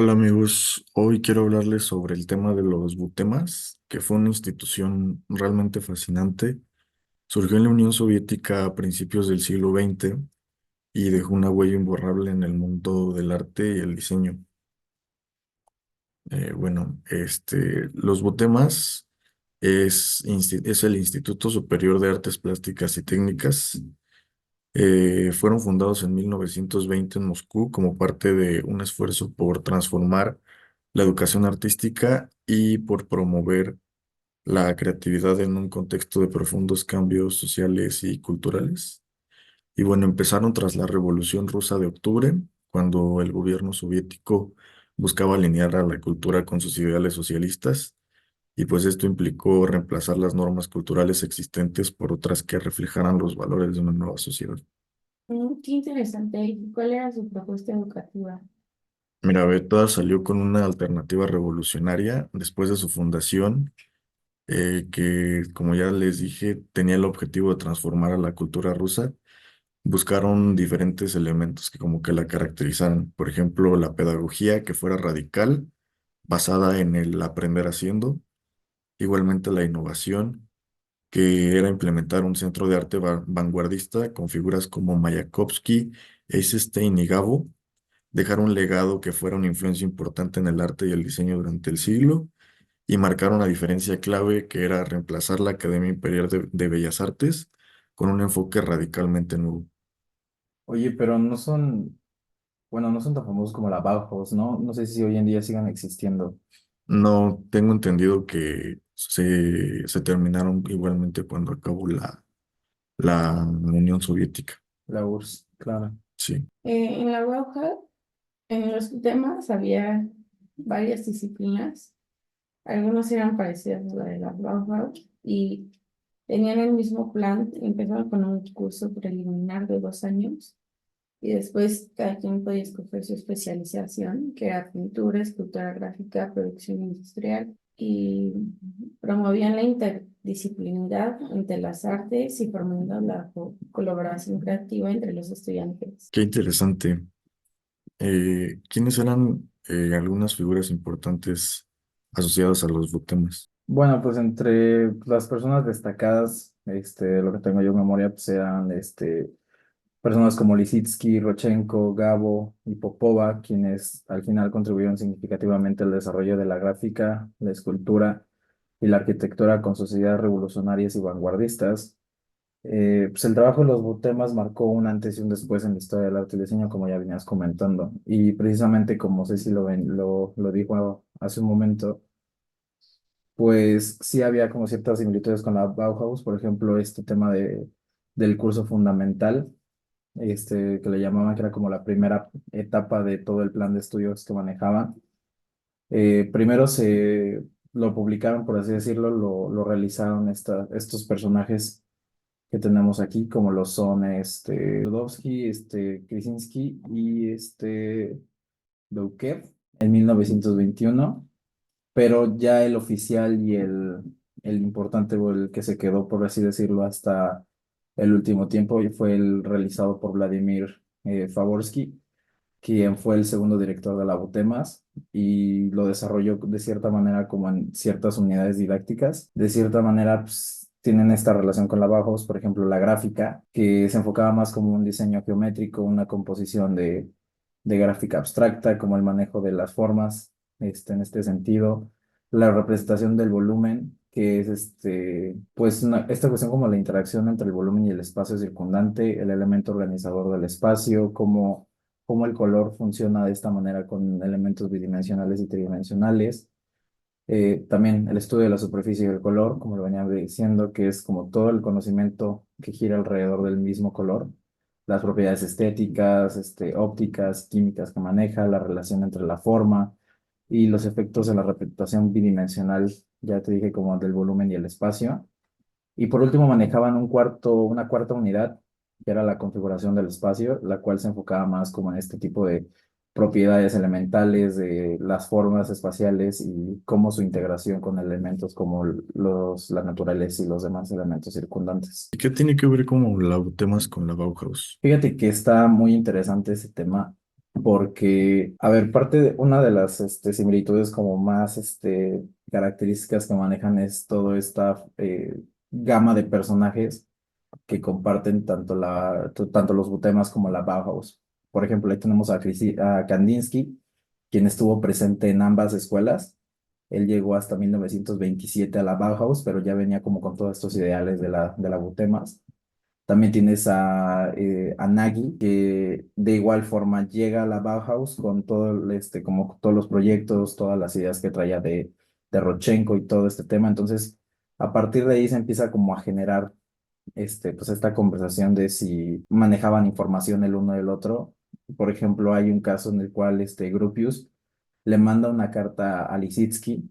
Hola amigos, hoy quiero hablarles sobre el tema de los butemas, que fue una institución realmente fascinante. Surgió en la Unión Soviética a principios del siglo XX y dejó una huella imborrable en el mundo del arte y el diseño. Los butemas es el Instituto Superior de Artes Plásticas y Técnicas. Fueron fundados en 1920 en Moscú como parte de un esfuerzo por transformar la educación artística y por promover la creatividad en un contexto de profundos cambios sociales y culturales. Y bueno, empezaron tras la Revolución Rusa de Octubre, cuando el gobierno soviético buscaba alinear a la cultura con sus ideales socialistas, y pues esto implicó reemplazar las normas culturales existentes por otras que reflejaran los valores de una nueva sociedad. Qué interesante. ¿Y cuál era su propuesta educativa? Mira, Beta salió con una alternativa revolucionaria después de su fundación, que, como ya les dije, tenía el objetivo de transformar a la cultura rusa. Buscaron diferentes elementos que como que la caracterizaran. Por ejemplo, la pedagogía que fuera radical, basada en el aprender haciendo. Igualmente la innovación, que era implementar un centro de arte vanguardista con figuras como Mayakovsky, Eisenstein y Gabo, dejar un legado que fuera una influencia importante en el arte y el diseño durante el siglo, y marcar una diferencia clave que era reemplazar la Academia Imperial de Bellas Artes con un enfoque radicalmente nuevo. Oye, pero no son, bueno, no son tan famosos como la Bauhaus, ¿no? No sé si hoy en día sigan existiendo. No tengo entendido que se terminaron igualmente cuando acabó la Unión Soviética. La URSS, claro. Sí. En la Bauhaus, en los temas había varias disciplinas. Algunos eran parecidos a la de la Bauhaus y tenían el mismo plan. Empezaron con un curso preliminar de 2 años y después cada quien podía escoger su especialización, que era pintura, escultura gráfica, producción industrial, y promovían la interdisciplinaridad entre las artes y fomentando la colaboración creativa entre los estudiantes. Qué interesante. ¿Quiénes eran algunas figuras importantes asociadas a los butemas? Bueno, pues entre las personas destacadas, lo que tengo yo en memoria, pues eran, personas como Lisitsky, Rodchenko, Gabo y Popova, quienes al final contribuyeron significativamente al desarrollo de la gráfica, la escultura y la arquitectura con sus ideas revolucionarias y vanguardistas. Pues el trabajo de los butemas marcó un antes y un después en la historia del arte y diseño, como ya venías comentando. Y precisamente como Ceci lo dijo hace un momento, pues sí había como ciertas similitudes con la Bauhaus, por ejemplo, este tema del curso fundamental, que le llamaban, que era como la primera etapa de todo el plan de estudios que manejaban. Primero se lo publicaron, por así decirlo, lo realizaron estos personajes que tenemos aquí, como lo son Rudowski, Krasinski y Doukev en 1921, pero ya el oficial y el importante, o el que se quedó, por así decirlo, hasta el último tiempo, y fue el realizado por Vladimir Favorsky, quien fue el segundo director de la Butemas y lo desarrolló de cierta manera como en ciertas unidades didácticas. De cierta manera, pues, tienen esta relación con la Bauhaus, por ejemplo, la gráfica, que se enfocaba más como un diseño geométrico, una composición de gráfica abstracta, como el manejo de las formas, en este sentido, la representación del volumen, que es pues esta cuestión como la interacción entre el volumen y el espacio circundante, el elemento organizador del espacio, cómo el color funciona de esta manera con elementos bidimensionales y tridimensionales. También el estudio de la superficie del color, como lo venía diciendo, que es como todo el conocimiento que gira alrededor del mismo color, las propiedades estéticas, ópticas, químicas que maneja, la relación entre la forma y los efectos de la representación bidimensional, ya te dije, como del volumen y el espacio. Y por último manejaban una cuarta unidad, que era la configuración del espacio, la cual se enfocaba más como en este tipo de propiedades elementales de las formas espaciales y cómo su integración con elementos como la naturaleza y los demás elementos circundantes. ¿Y qué tiene que ver como la butemas con la Bauhaus? Fíjate que está muy interesante ese tema porque, a ver, una de las similitudes como más características que manejan es toda esta gama de personajes que comparten tanto los Butemas como la Bauhaus. Por ejemplo, ahí tenemos a Kandinsky, quien estuvo presente en ambas escuelas. Él llegó hasta 1927 a la Bauhaus, pero ya venía como con todos estos ideales de la Butemas. También tienes a Nagy, que de igual forma llega a la Bauhaus con como todos los proyectos, todas las ideas que traía de Rodchenko y todo este tema. Entonces, a partir de ahí se empieza como a generar pues esta conversación de si manejaban información el uno del otro. Por ejemplo, hay un caso en el cual Gropius le manda una carta a Lissitzky,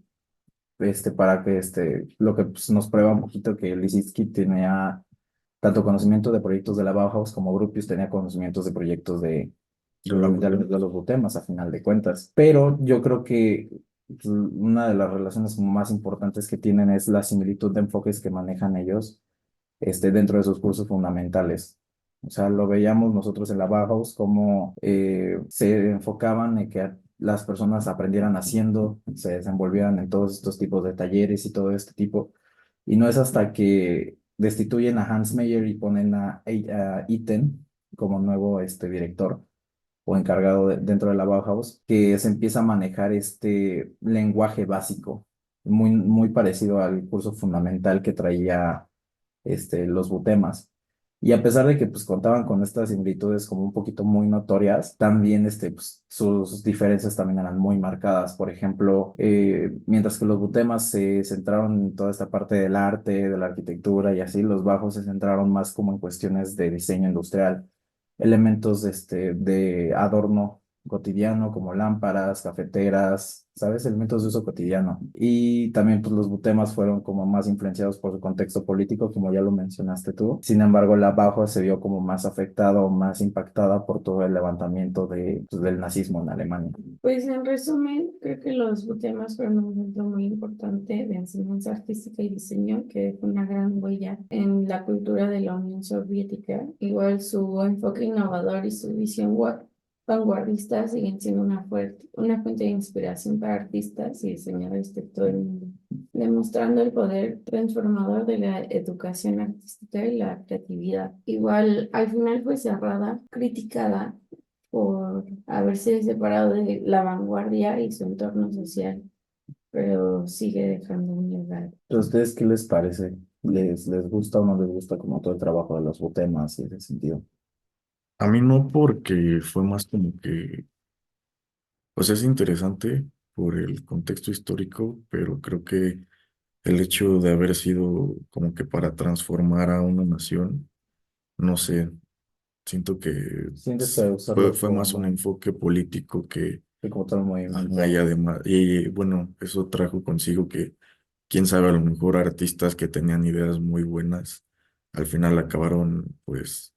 para que lo que pues, nos prueba un poquito que Lissitzky tenía tanto conocimiento de proyectos de la Bauhaus como Gropius tenía conocimientos de proyectos De la de los Butemas a final de cuentas. Pero yo creo que pues, una de las relaciones más importantes que tienen es la similitud de enfoques que manejan ellos dentro de sus cursos fundamentales. O sea, lo veíamos nosotros en la Bauhaus, cómo se enfocaban en que las personas aprendieran haciendo, se desenvolvieran en todos estos tipos de talleres y todo este tipo. Y no es hasta que destituyen a Hans Meyer y ponen a Itten como nuevo director o encargado dentro de la Bauhaus, que se empieza a manejar este lenguaje básico, muy parecido al curso fundamental que traía los butemas. Y a pesar de que pues contaban con estas similitudes como un poquito muy notorias, también pues, sus diferencias también eran muy marcadas. Por ejemplo, mientras que los butemas se centraron en toda esta parte del arte, de la arquitectura y así, los bajos se centraron más como en cuestiones de diseño industrial, elementos de adorno cotidiano como lámparas, cafeteras, ¿sabes? Elementos de uso cotidiano. Y también pues los butemas fueron como más influenciados por su contexto político, como ya lo mencionaste tú. Sin embargo, la Bauhaus se vio como más afectada o más impactada por todo el levantamiento pues, del nazismo en Alemania. Pues en resumen, creo que los temas fueron un centro muy importante de enseñanza artística y diseño que dejó una gran huella en la cultura de la Unión Soviética. Igual su enfoque innovador y su visión vanguardista siguen siendo una fuente de inspiración para artistas y diseñadores de todo el mundo, demostrando el poder transformador de la educación artística y la creatividad. Igual al final fue cerrada, criticada por haberse separado de la vanguardia y su entorno social, pero sigue dejando un legado. ¿A ustedes qué les parece? ¿Les gusta o no les gusta como todo el trabajo de los butemas y ese sentido? A mí no, porque fue más como que, o sea, es interesante por el contexto histórico, pero creo que el hecho de haber sido como que para transformar a una nación, no sé, siento que ¿Sientes que usarlo fue más un enfoque político como todo el y movimiento? además, y bueno, eso trajo consigo que, quién sabe, a lo mejor artistas que tenían ideas muy buenas, al final acabaron pues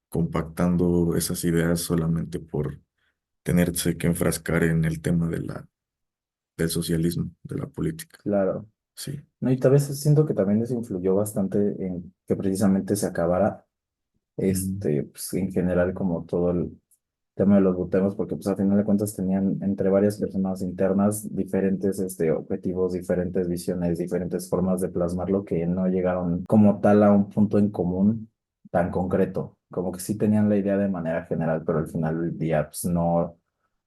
compactando esas ideas solamente por tenerse que enfrascar en el tema del socialismo, de la política. Claro. Sí. No, y tal vez siento que también eso influyó bastante en que precisamente se acabara Mm. pues en general como todo el tema de los buteos, porque pues al final de cuentas tenían entre varias personas internas diferentes objetivos, diferentes visiones, diferentes formas de plasmarlo que no llegaron como tal a un punto en común tan concreto, como que sí tenían la idea de manera general, pero al final del día pues no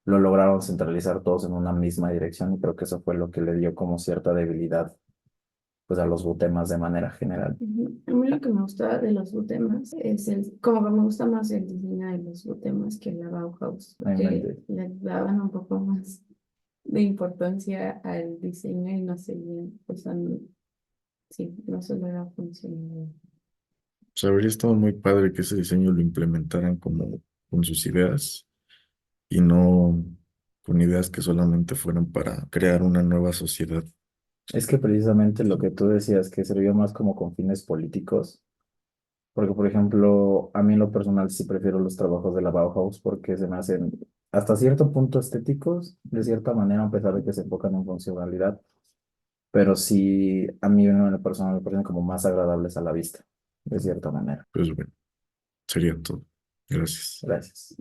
lo lograron centralizar todos en una misma dirección y creo que eso fue lo que le dio como cierta debilidad pues a los butemas de manera general. Ujú. A mí lo que me gusta de los temas es como que me gusta más el diseño de los temas que la Bauhaus, porque Realmente. le daban un poco más de importancia al diseño y no seguían usando, sí, no solo era funcional. O sea, habría estado muy padre que ese diseño lo implementaran como con sus ideas y no con ideas que solamente fueran para crear una nueva sociedad. Es que precisamente lo que tú decías, que sirvió más como con fines políticos, porque por ejemplo, a mí en lo personal sí prefiero los trabajos de la Bauhaus porque se me hacen hasta cierto punto estéticos, de cierta manera, a pesar de que se enfocan en funcionalidad, pero sí a mí en lo personal me parecen como más agradables a la vista, de cierta manera. Pues bueno, sería todo. Gracias. Gracias.